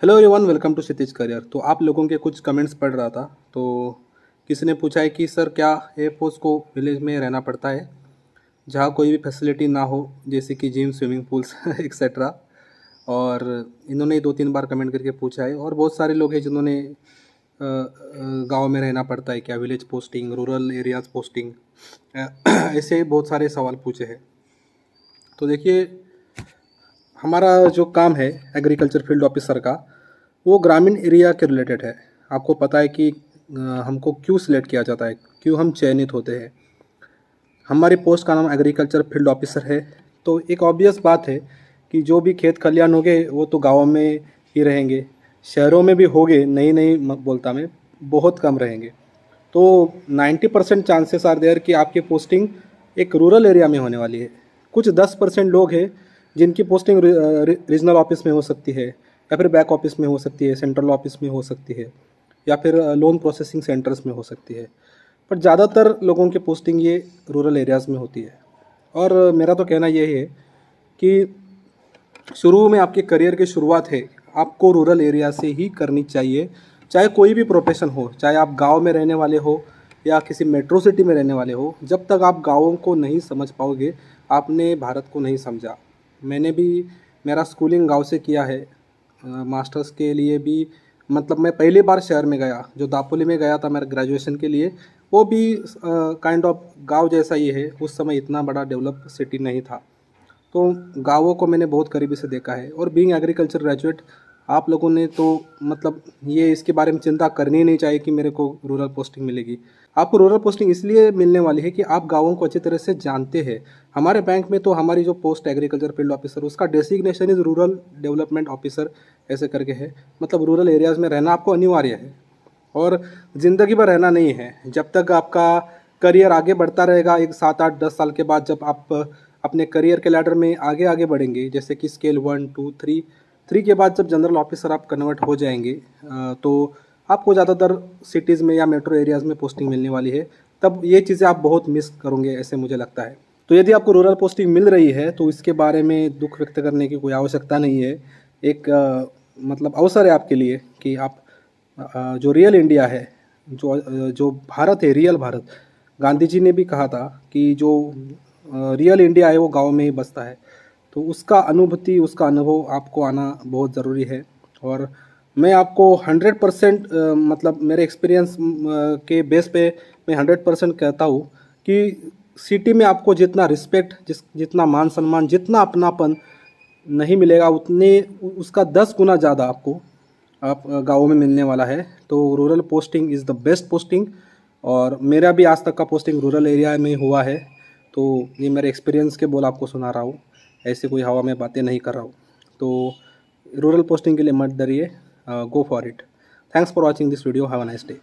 Hello everyone, welcome to Kshitij career. तो आप लोगों के कुछ कमेंट्स पढ़ रहा था, तो किसी ने पूछा है कि सर क्या एयरफोर्स को विलेज में रहना पड़ता है जहाँ कोई भी फैसिलिटी ना हो, जैसे कि जिम, स्विमिंग पूल्स एक्सेट्रा। और इन्होंने 2-3 बार कमेंट करके पूछा है। और बहुत सारे लोग हैं जिन्होंने गांव में रहना पड़ता है क्या, village posting, rural areas posting, ऐसे बहुत सारे सवाल पूछे हैं। तो देखिए, हमारा जो काम है एग्रीकल्चर फील्ड ऑफिसर का, वो ग्रामीण एरिया के रिलेटेड है। आपको पता है कि हमको क्यों सिलेक्ट किया जाता है, क्यों हम चयनित होते हैं। हमारी पोस्ट का नाम एग्रीकल्चर फील्ड ऑफिसर है। तो एक ऑब्वियस बात है कि जो भी खेत खलियान होंगे वो तो गाँव में ही रहेंगे। शहरों में भी होंगे, नहीं बोलता मैं, बहुत कम रहेंगे। तो 90% चांसेस आर देयर कि आपकी पोस्टिंग एक रूरल एरिया में होने वाली है। कुछ 10% लोग हैं जिनकी पोस्टिंग रीजनल ऑफिस में हो सकती है, या फिर बैक ऑफिस में हो सकती है, सेंट्रल ऑफिस में हो सकती है, या फिर लोन प्रोसेसिंग सेंटर्स में हो सकती है। पर ज़्यादातर लोगों की पोस्टिंग ये रूरल एरियाज़ में होती है। और मेरा तो कहना यही है कि शुरू में आपके करियर की शुरुआत है, आपको रूरल एरिया से ही करनी चाहिए। चाहे कोई भी प्रोफेशन हो, चाहे आप गांव में रहने वाले हो या किसी मेट्रो सिटी में रहने वाले हो, जब तक आप गाँवों को नहीं समझ पाओगे, आपने भारत को नहीं समझा। मैंने भी मेरा स्कूलिंग गांव से किया है। मास्टर्स के लिए भी मतलब मैं पहली बार शहर में गया, जो दापोली में गया था मेरा ग्रेजुएशन के लिए, वो भी काइंड ऑफ गांव जैसा ही है। उस समय इतना बड़ा डेवलप सिटी नहीं था। तो गाँवों को मैंने बहुत करीबी से देखा है। और बीइंग एग्रीकल्चर ग्रेजुएट, आप लोगों ने तो मतलब ये इसके बारे में चिंता करनी ही नहीं चाहिए कि मेरे को रूरल पोस्टिंग मिलेगी। आपको रूरल पोस्टिंग इसलिए मिलने वाली है कि आप गाँवों को अच्छी तरह से जानते हैं। हमारे बैंक में तो हमारी जो पोस्ट एग्रीकल्चर फील्ड ऑफिसर, उसका designation is rural development officer ऐसे करके है। मतलब रूरल एरियाज़ में रहना आपको अनिवार्य है और ज़िंदगी भर रहना नहीं है। जब तक आपका करियर आगे बढ़ता रहेगा, एक 7-8-10 साल के बाद जब आप अपने करियर के लैडर में आगे आगे बढ़ेंगे, जैसे कि स्केल 1, 2, 3 के बाद जब जनरल ऑफिसर आप कन्वर्ट हो जाएंगे, तो आपको ज़्यादातर सिटीज़ में या मेट्रो एरियाज़ में पोस्टिंग मिलने वाली है। तब ये चीज़ें आप बहुत मिस करोगे, ऐसे मुझे लगता है। तो यदि आपको रूरल पोस्टिंग मिल रही है तो इसके बारे में दुख व्यक्त करने की कोई आवश्यकता नहीं है। एक मतलब अवसर है आपके लिए कि आप जो रियल इंडिया है, जो भारत है, रियल भारत, गांधी जी ने भी कहा था कि जो रियल इंडिया है वो गांव में ही बसता है। तो उसका अनुभूति, उसका अनुभव आपको आना बहुत ज़रूरी है। और मैं आपको 100% मतलब मेरे एक्सपीरियंस के बेस पे मैं 100% कहता हूँ कि सिटी में आपको जितना रिस्पेक्ट, जितना मान सम्मान, जितना अपनापन नहीं मिलेगा, उतने उसका 10 गुना ज़्यादा आपको आप गाँव में मिलने वाला है। तो rural posting is the best posting. और मेरा भी आज तक का पोस्टिंग रूरल एरिया में हुआ है। तो ये मेरे एक्सपीरियंस के बोल आपको सुना रहा हूँ, ऐसे कोई हवा में बातें नहीं कर रहा हूँ। तो रूरल पोस्टिंग के लिए मत डरिए, go for it. Thanks for watching this video, have a nice day.